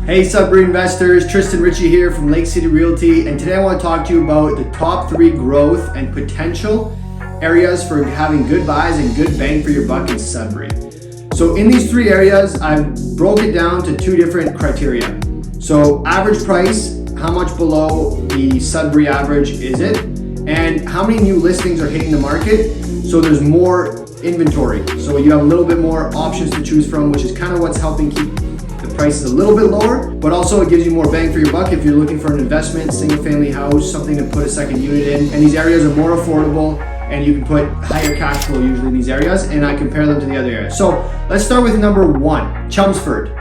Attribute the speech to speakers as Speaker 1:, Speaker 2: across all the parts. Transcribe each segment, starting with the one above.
Speaker 1: Hey Sudbury investors, Tristan Ritchie here from Lake City Realty, and today I want to talk to you about the top 3 growth and potential areas for having good buys and good bang for your buck in Sudbury. So in these 3 areas, I've broke it down to 2 different criteria. So average price, how much below the Sudbury average is it, and how many new listings are hitting the market, so there's more inventory. So you have a little bit more options to choose from, which is kind of what's helping keep the price is a little bit lower, but also it gives you more bang for your buck if you're looking for an investment, single family house, something to put a second unit in. And these areas are more affordable and you can put higher cash flow usually in these areas, and I compare them to the other areas. So let's start with number 1, Chelmsford.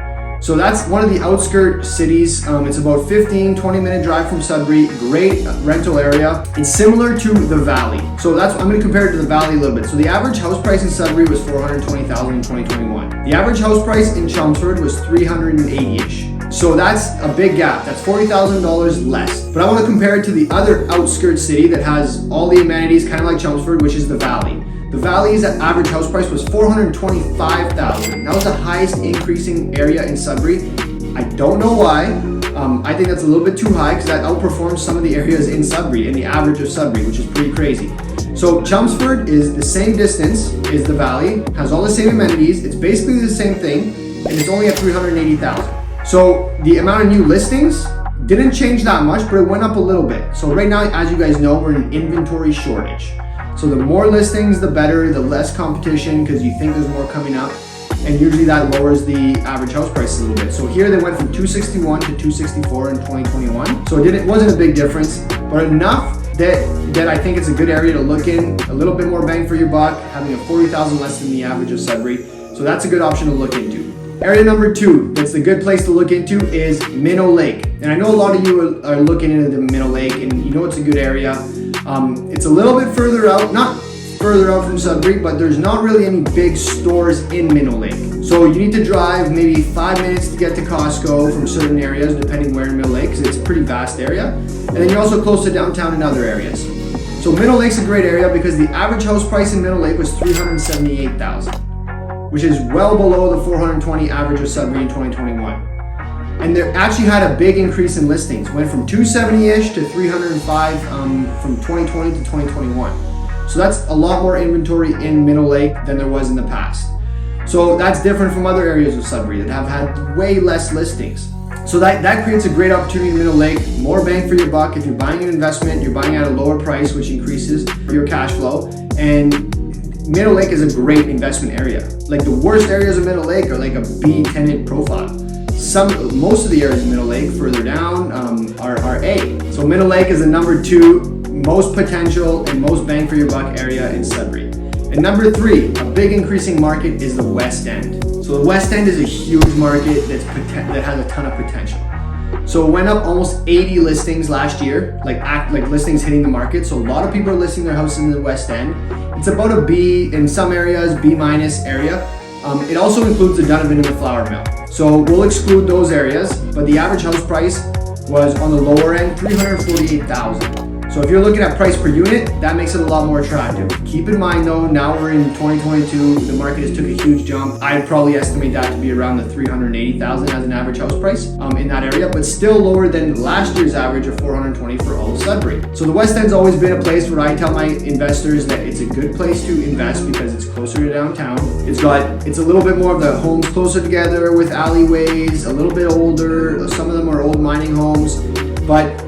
Speaker 1: So that's one of the outskirt cities. It's about 15-20 minute drive from Sudbury. Great rental area. It's similar to the Valley. So I'm going to compare it to the Valley a little bit. So the average house price in Sudbury was $420,000 in 2021. The average house price in Chelmsford was $380-ish. So that's a big gap. That's $40,000 less. But I want to compare it to the other outskirt city that has all the amenities, kind of like Chelmsford, which is the Valley. The Valley's average house price was $425,000. That was the highest increasing area in Sudbury. I don't know why. I think that's a little bit too high because that outperforms some of the areas in Sudbury and the average of Sudbury, which is pretty crazy. So Chelmsford is the same distance as the Valley, has all the same amenities. It's basically the same thing, and it's only at $380,000. So the amount of new listings didn't change that much, but it went up a little bit. So right now, as you guys know, we're in an inventory shortage. So the more listings, the better, the less competition because you think there's more coming up. And usually that lowers the average house price a little bit. So here they went from $261 to $264 in 2021. So it wasn't a big difference, but enough that I think it's a good area to look in, a little bit more bang for your buck, having a $40,000 less than the average of Sudbury. So that's a good option to look into. Area number 2, that's a good place to look into, is Minnow Lake. And I know a lot of you are looking into the Minnow Lake, and you know it's a good area. It's a little bit further out, not further out from Sudbury, but there's not really any big stores in Minnow Lake. So you need to drive maybe 5 minutes to get to Costco from certain areas, depending where in Minnow Lake, because it's a pretty vast area. And then you're also close to downtown and other areas. So Minnow Lake's a great area because the average house price in Minnow Lake was $378,000, which is well below the $420 average of Sudbury in 2021. And they actually had a big increase in listings. Went from 270-ish to 305 from 2020 to 2021. So that's a lot more inventory in Minnow Lake than there was in the past. So that's different from other areas of Sudbury that have had way less listings. So that creates a great opportunity in Minnow Lake. More bang for your buck. If you're buying an investment, you're buying at a lower price, which increases your cash flow. And Minnow Lake is a great investment area. Like the worst areas of Minnow Lake are like a B tenant profile. Most of the areas in Minnow Lake further down are A. So Minnow Lake is the number 2 most potential and most bang for your buck area in Sudbury. And number 3, a big increasing market is the West End. So the West End is a huge market that has a ton of potential. So it went up almost 80 listings last year, like listings hitting the market. So a lot of people are listing their houses in the West End. It's about a B, in some areas, B- area. It also includes the Donovan and the Flour Mill. So we'll exclude those areas, but the average house price was on the lower end, $348,000. So if you're looking at price per unit, that makes it a lot more attractive. Keep in mind though, now we're in 2022, the market has took a huge jump. I'd probably estimate that to be around the $380,000 as an average house price in that area, but still lower than last year's average of $420 for all of Sudbury. So the West End's always been a place where I tell my investors that it's a good place to invest because it's closer to downtown. It's a little bit more of the homes closer together with alleyways, a little bit older. Some of them are old mining homes, but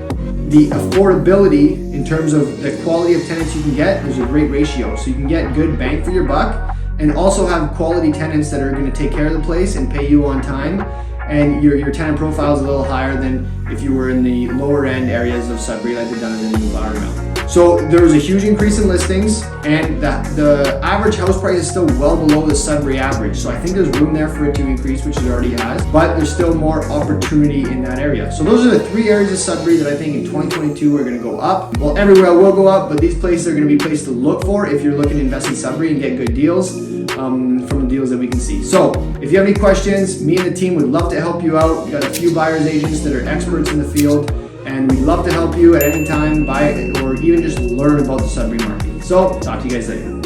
Speaker 1: the affordability in terms of the quality of tenants you can get, there's a great ratio. So you can get good bang for your buck and also have quality tenants that are going to take care of the place and pay you on time. And your tenant profile is a little higher than if you were in the lower end areas of Sudbury like the Donovan and the Flour Mill. So there was a huge increase in listings, and the average house price is still well below the Sudbury average. So I think there's room there for it to increase, which it already has, but there's still more opportunity in that area. So those are the 3 areas of Sudbury that I think in 2022 are going to go up. Well, everywhere will go up, but these places are going to be places to look for if you're looking to invest in Sudbury and get good deals from the deals that we can see. So if you have any questions, me and the team would love to help you out. We got a few buyer's agents that are experts in the field, and we'd love to help you at any time, buy or even just learn about the Sudbury market. So talk to you guys later.